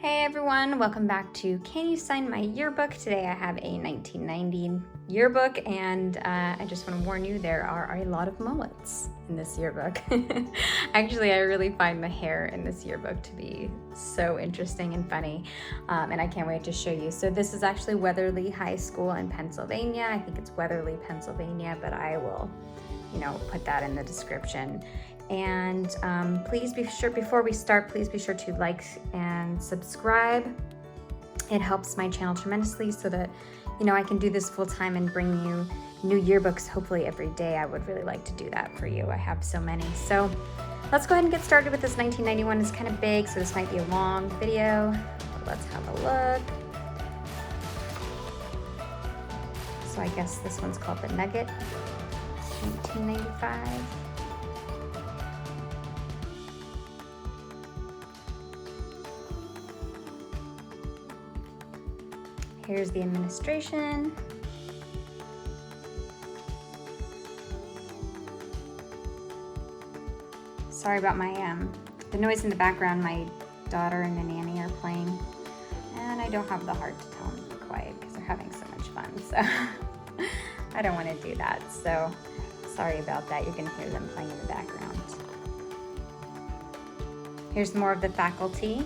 Hey everyone, welcome back to Can You Sign My Yearbook? Today I have a 1990 yearbook and I just want to warn you there are a lot of mullets in this yearbook. Actually, I really find the hair in this yearbook to be so interesting and funny and I can't wait to show you. So this is actually Weaterly High School in Pennsylvania. I think it's Weatherly, Pennsylvania, but I will, put that in the description. And please be sure, before we start, please be sure to like and subscribe. It helps my channel tremendously so that, I can do this full time and bring you new yearbooks hopefully every day. I would really like to do that for you. I have so many. So let's go ahead and get started with this 1991. It's kind of big, so this might be a long video. But let's have a look. So I guess this one's called The Nugget, 1995. Here's the administration. Sorry about the noise in the background. My daughter and the nanny are playing, and I don't have the heart to tell them to be quiet because they're having so much fun. So I don't want to do that. So sorry about that. You can hear them playing in the background. Here's more of the faculty.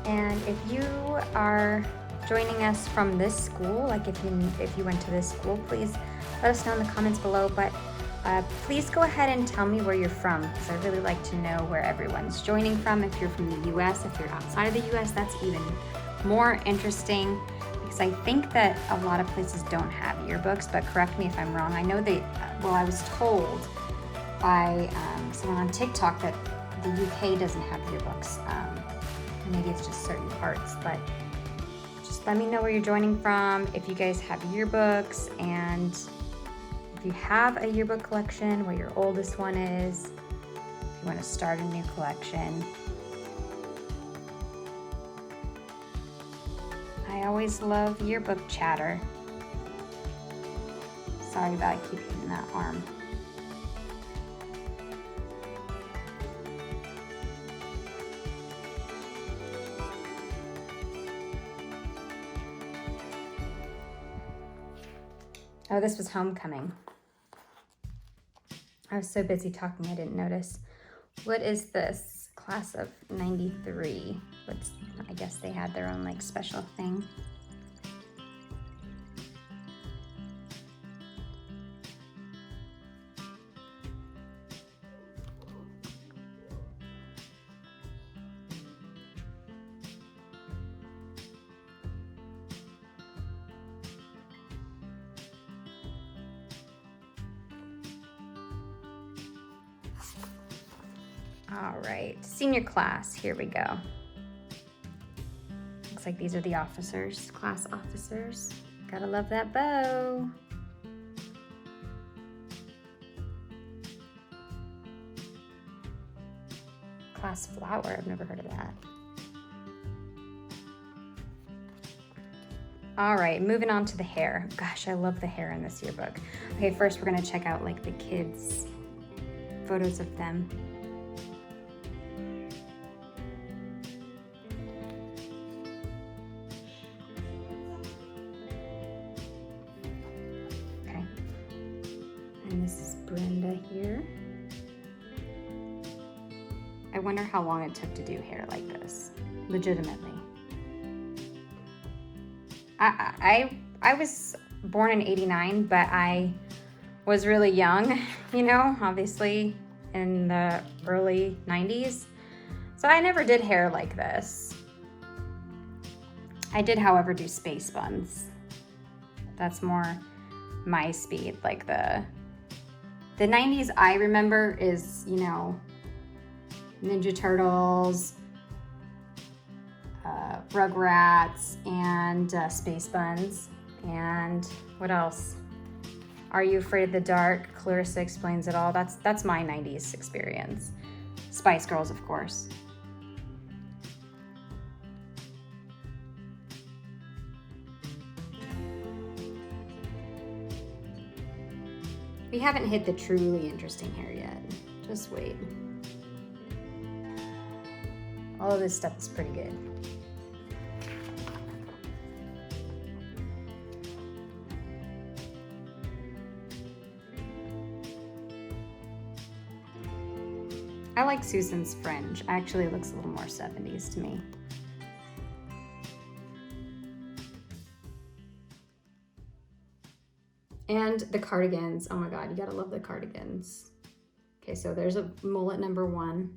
And if you are joining us from this school, like if you went to this school, please let us know in the comments below. But please go ahead and tell me where you're from, because I really like to know where everyone's joining from. If you're from the US, if you're outside of the US, that's even more interesting, because I think that a lot of places don't have yearbooks, but correct me if I'm wrong. I know I was told by someone on TikTok that the UK doesn't have yearbooks. Maybe it's just certain parts, but just let me know where you're joining from, if you guys have yearbooks, and if you have a yearbook collection, what your oldest one is, if you want to start a new collection. I always love yearbook chatter. Sorry about I keep hitting that arm. Oh, this was homecoming. I was so busy talking I didn't notice. What is this? Class of 93. I guess they had their own special thing. All right, senior class, here we go. Looks like these are the officers, class officers. Gotta love that bow. Class flower, I've never heard of that. All right, moving on to the hair. Gosh, I love the hair in this yearbook. Okay, first we're gonna check out the kids' photos of them. And this is Brenda here. I wonder how long it took to do hair like this, legitimately. I was born in '89, but I was really young, obviously in the early '90s. So I never did hair like this. I did, however, do space buns. That's more my speed, the 90s I remember is, Ninja Turtles, Rugrats, and Space Buns. And what else? Are You Afraid of the Dark? Clarissa Explains It All. That's my 90s experience. Spice Girls, of course. We haven't hit the truly interesting hair yet. Just wait. All of this stuff is pretty good. I like Susan's fringe. Actually, it looks a little more 70s to me. And the cardigans. Oh my God, you gotta love the cardigans. Okay, so there's a mullet number 1.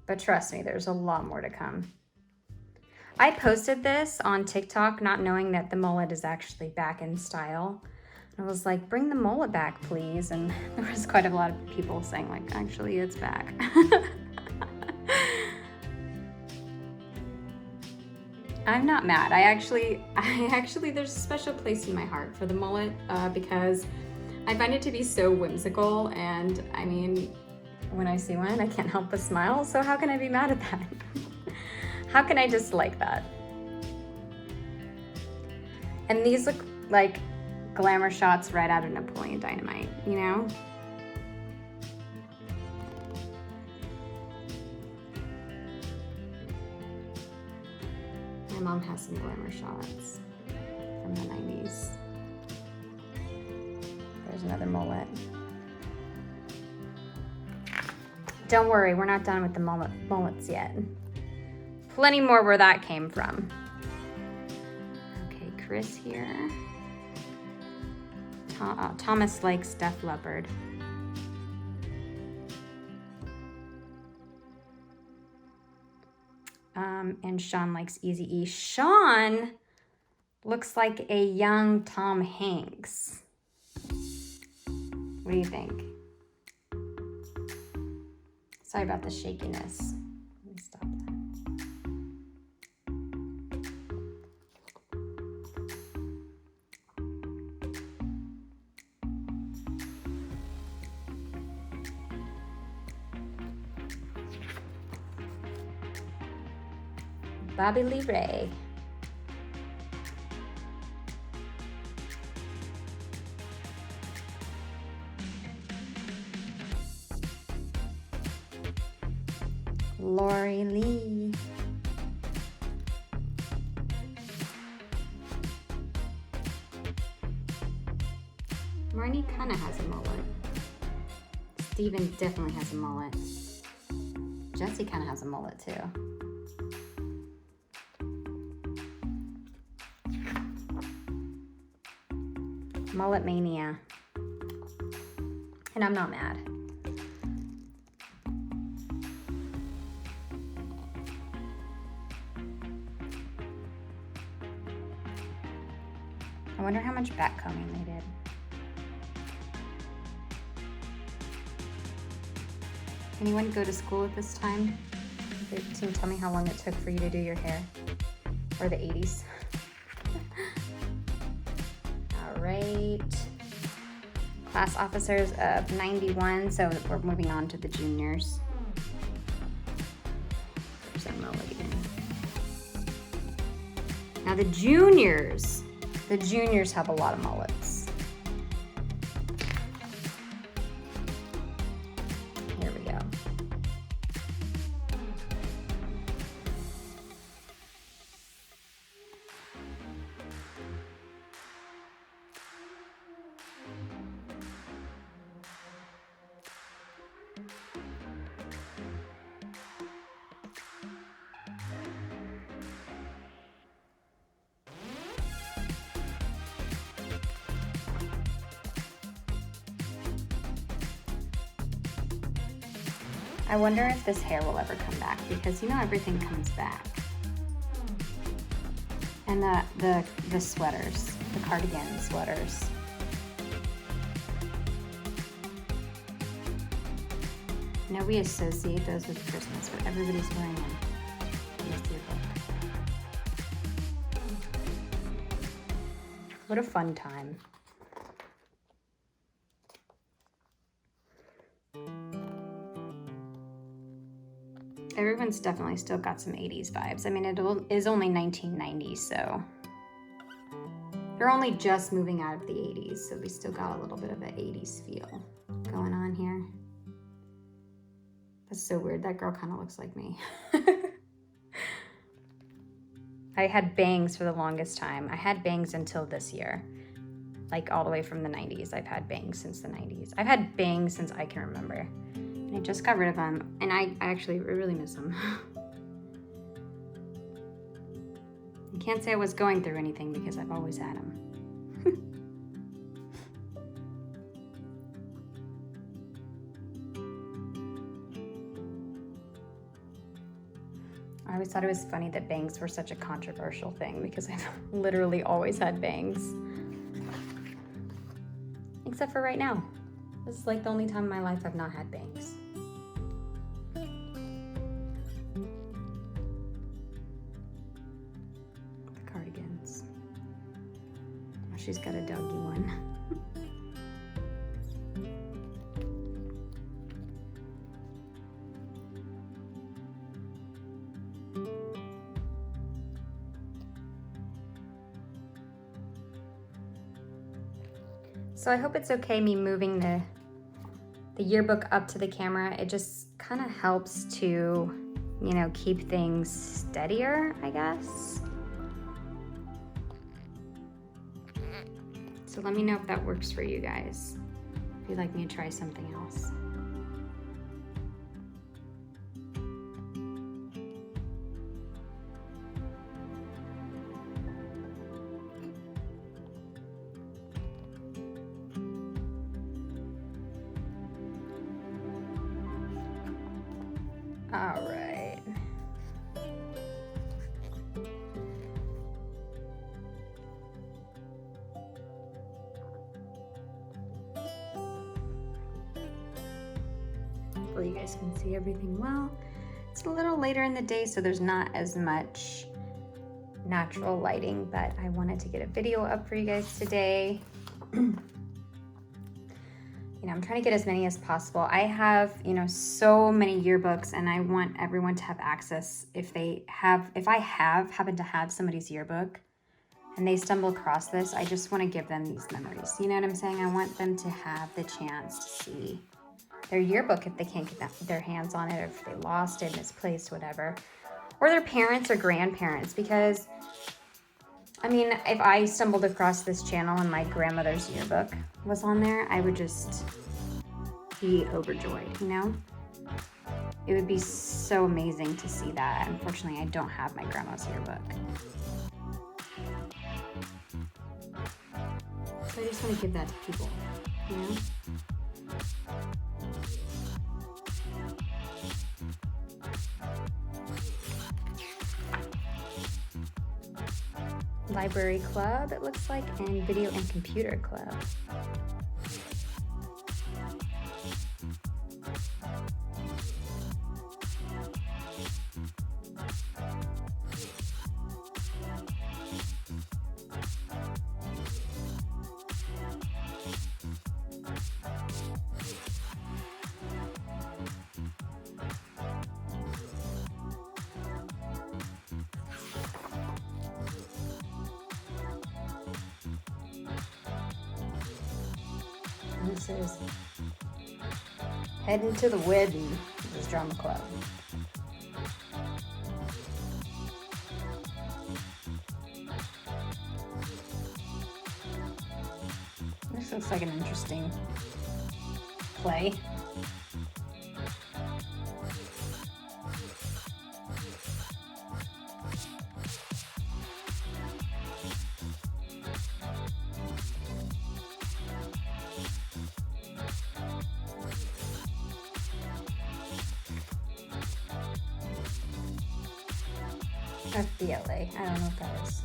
But trust me, there's a lot more to come. I posted this on TikTok not knowing that the mullet is actually back in style. I was like, bring the mullet back, please. And there was quite a lot of people saying like, actually, it's back. I'm not mad. I actually, there's a special place in my heart for the mullet because I find it to be so whimsical. And I mean, when I see one, I can't help but smile. So how can I be mad at that? How can I dislike that? And these look like glamour shots right out of Napoleon Dynamite, you know? My mom has some glamour shots from the 90s. There's another mullet. Don't worry, we're not done with the mullets yet. Plenty more where that came from. Okay, Chris here. Thomas likes Def Leppard. And Sean likes Eazy-E. Sean looks like a young Tom Hanks. What do you think? Sorry about the shakiness. Let me stop that. Bobby Lee Ray. Lori Lee. Marnie kind of has a mullet. Steven definitely has a mullet. Jesse kind of has a mullet too. Mullet mania. And I'm not mad. I wonder how much back combing they did. Anyone go to school at this time? Can you tell me how long it took for you to do your hair? Or the 80s? All right. Class officers of 91, so we're moving on to the juniors. There's a mulligan. Now the juniors have a lot of mullets. Here we go. I wonder if this hair will ever come back because you know everything comes back. And the sweaters, the cardigan sweaters. Now we associate those with Christmas, but everybody's wearing them. What a fun time. Everyone's definitely still got some 80s vibes. I mean, it is only 1990, so They're only just moving out of the 80s, so we still got a little bit of an 80s feel going on here. That's so weird. That girl kind of looks like me. I had bangs for the longest time. I had bangs until this year. Like all the way from the 90s. I've had bangs since the 90s. I've had bangs since I can remember. And I just got rid of them. And I actually really miss them. I can't say I was going through anything because I've always had them. I always thought it was funny that bangs were such a controversial thing because I've literally always had bangs. Except for right now. This is like the only time in my life I've not had bangs. The cardigans. Oh, she's got a doggy one. So I hope it's okay me moving the yearbook up to the camera. It just kind of helps to, you know, keep things steadier, I guess. So let me know if that works for you guys. If you'd like me to try something else. All right. Hopefully you guys can see everything well. It's a little later in the day, so there's not as much natural lighting, but I wanted to get a video up for you guys today. You know, I'm trying to get as many as possible. I have, you know, so many yearbooks, and I want everyone to have access. If I happen to have somebody's yearbook and they stumble across this, I just want to give them these memories. You know what I'm saying? I want them to have the chance to see their yearbook if they can't get their hands on it, or if they lost it, misplaced, whatever. Or their parents or grandparents, because I mean, if I stumbled across this channel and my grandmother's yearbook was on there, I would just be overjoyed, you know? It would be so amazing to see that. Unfortunately, I don't have my grandma's yearbook. So I just want to give that to people, you know? Library club, it looks like, and video and computer club. This is heading to the wedding. This drama club. This looks like an interesting play. FBLA, I don't know what that is.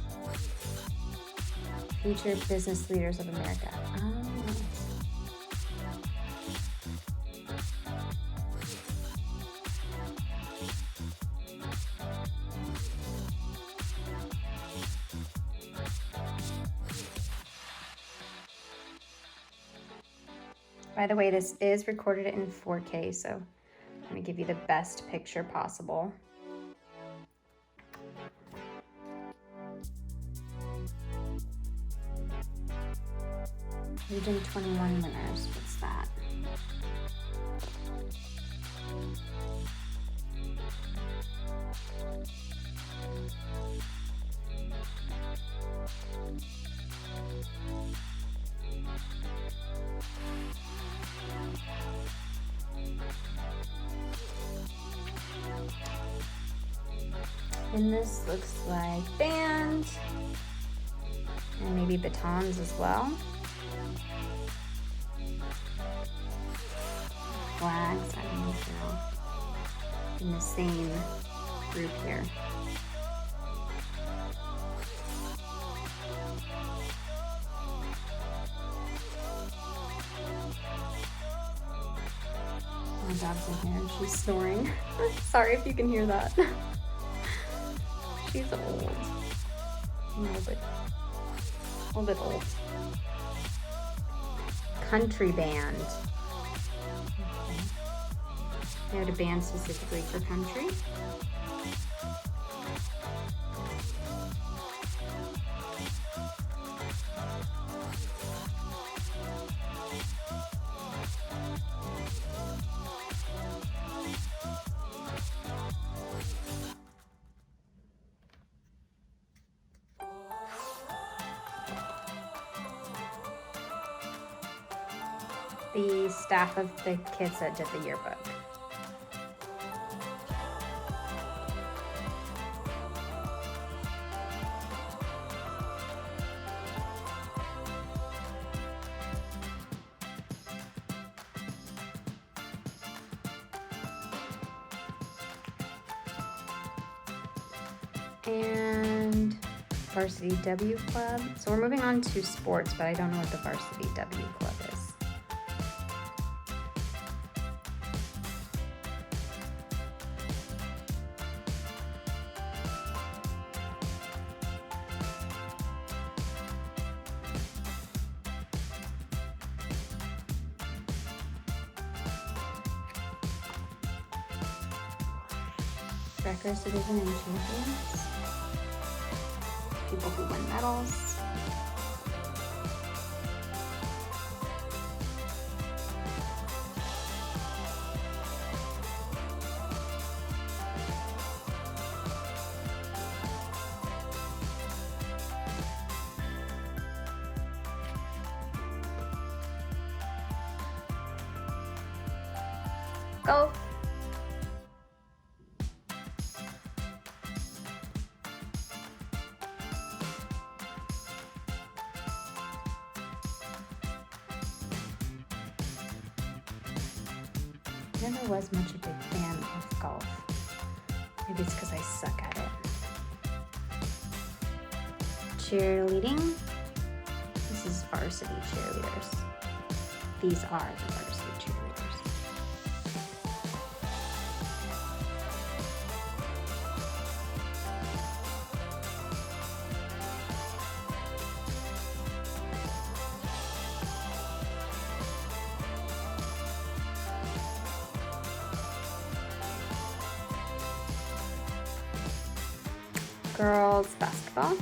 Future Business Leaders of America. Oh. By the way, this is recorded in 4K, so I'm going to give you the best picture possible. Region 21 winners. What's that? And this looks like band and maybe batons as well. Flags, I don't know if they're all in the same group here. My dog's in here and she's snoring. Sorry if you can hear that. She's old. A little bit old. Country band. Okay. They had a band specifically for country. The staff of the kids that did the yearbook. And Varsity W Club. So we're moving on to sports, but I don't know what the Varsity W Club is. Records, division, and champions. People who win medals. Go. Never was much a big fan of golf. Maybe it's because I suck at it. Cheerleading. This is varsity cheerleaders. These are the varsity cheerleaders. Girls basketball.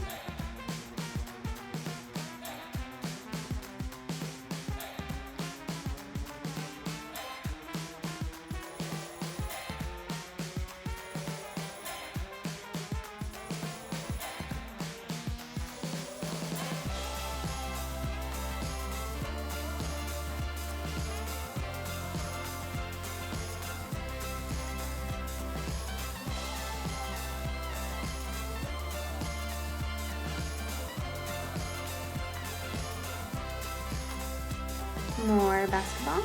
More basketball.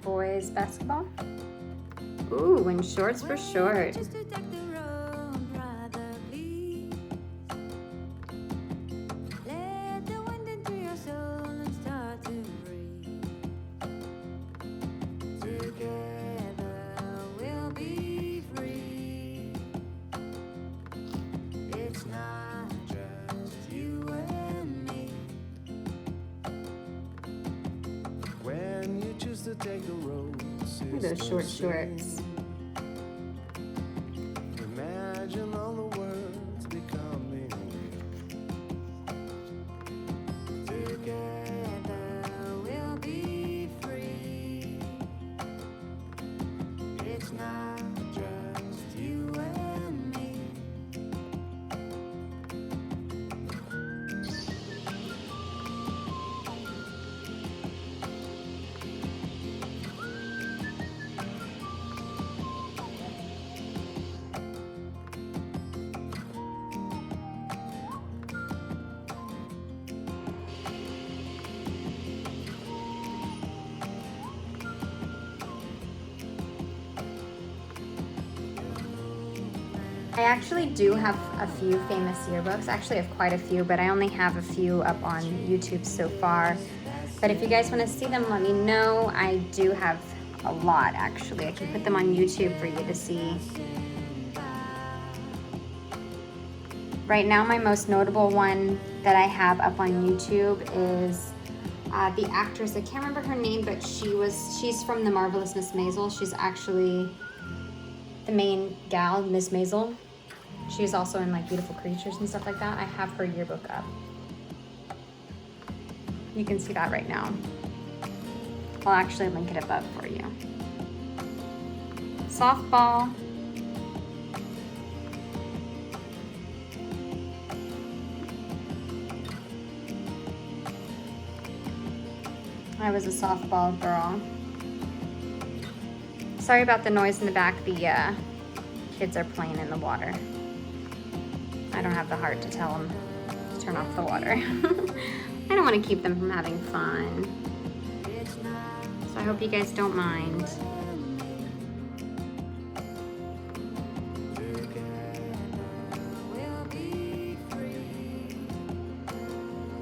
boys basketball. Ooh, and shorts for short. Look at those short shorts. Imagine all the words becoming together we'll be free. It's not just you and me. I actually do have a few famous yearbooks. Actually, I have quite a few, but I only have a few up on YouTube so far. But if you guys want to see them, let me know. I do have a lot, actually. I can put them on YouTube for you to see. Right now, my most notable one that I have up on YouTube is the actress. I can't remember her name, but she's from The Marvelous Miss Maisel. She's actually the main gal, Miss Maisel. She's also in like Beautiful Creatures and stuff like that. I have her yearbook up. You can see that right now. I'll actually link it above for you. Softball. I was a softball girl. Sorry about the noise in the back. The kids are playing in the water. I don't have the heart to tell them to turn off the water. I don't want to keep them from having fun. So I hope you guys don't mind.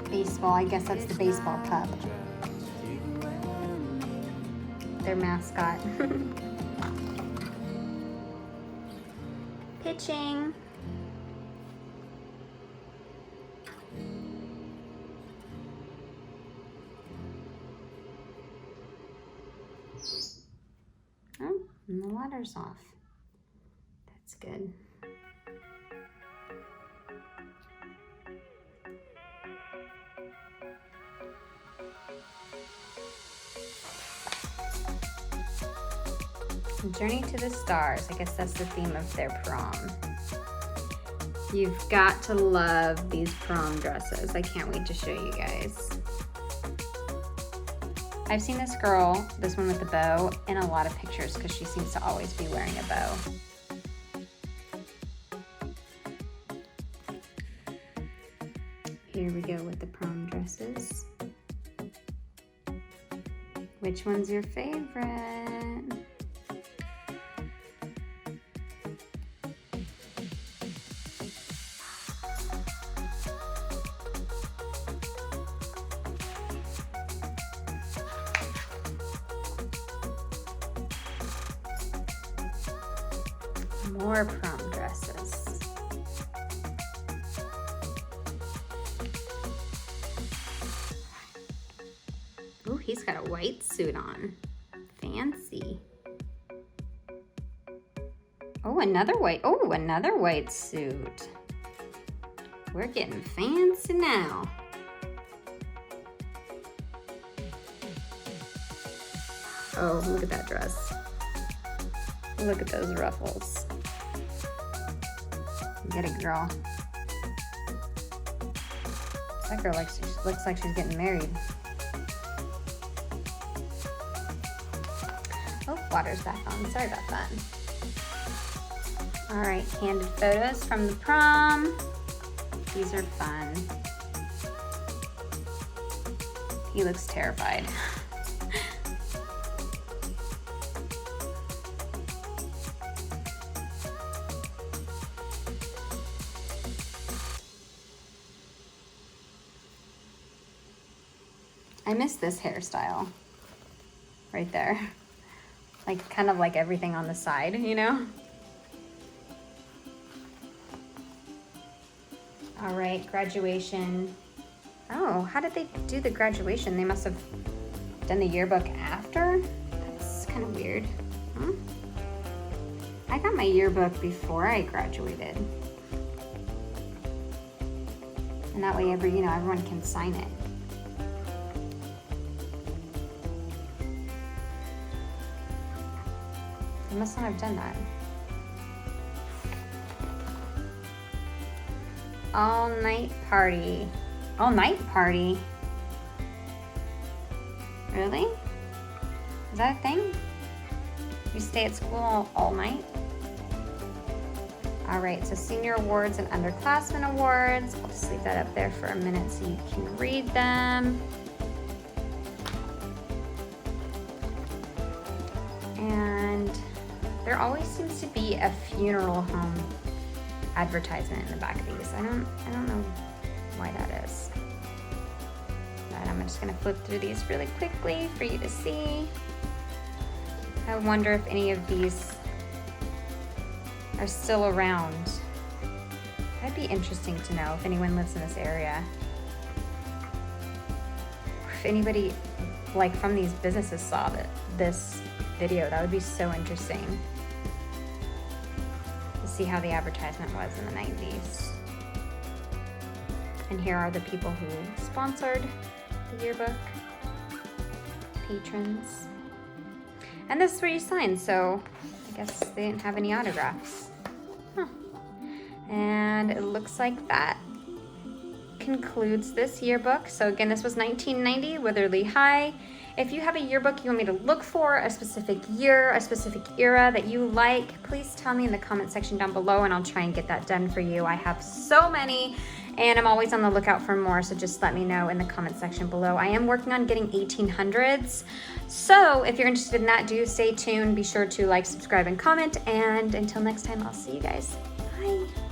Baseball, I guess that's the baseball pup. Their mascot. Pitching. Oh, and the water's off. That's good. Journey to the Stars. I guess that's the theme of their prom. You've got to love these prom dresses. I can't wait to show you guys. I've seen this girl, this one with the bow, in a lot of pictures because she seems to always be wearing a bow. Here we go with the prom dresses. Which one's your favorite? More prom dresses. Ooh, he's got a white suit on. Fancy. Oh, another white suit. We're getting fancy now. Oh, look at that dress. Look at those ruffles. Get it, girl. That girl looks like she's getting married. Oh, water's back on. Sorry about that. All right, candid photos from the prom. These are fun. He looks terrified. I miss this hairstyle right there. Like kind of like everything on the side, you know? All right, graduation. Oh, how did they do the graduation? They must have done the yearbook after? That's kind of weird. Hmm? I got my yearbook before I graduated. And that way everyone can sign it. They must not have done that. All night party. All night party? Really? Is that a thing? You stay at school all night? All right, so senior awards and underclassmen awards. I'll just leave that up there for a minute so you can read them. And there always seems to be a funeral home advertisement in the back of these. I don't know why that is. But I'm just gonna flip through these really quickly for you to see. I wonder if any of these are still around. That'd be interesting to know if anyone lives in this area. Or if anybody like from these businesses saw this video, that would be so interesting to see how the advertisement was in the 90s. And here are the people who sponsored the yearbook, patrons. And this is where you sign, so I guess they didn't have any autographs. Huh. And it looks like that concludes this yearbook. So again, this was 1990, Weaterly High. If you have a yearbook you want me to look for, a specific year, a specific era that you like, please tell me in the comment section down below and I'll try and get that done for you. I have so many and I'm always on the lookout for more, so just let me know in the comment section below. I am working on getting 1800s. So if you're interested in that, do stay tuned. Be sure to like, subscribe, and comment. And until next time, I'll see you guys. Bye.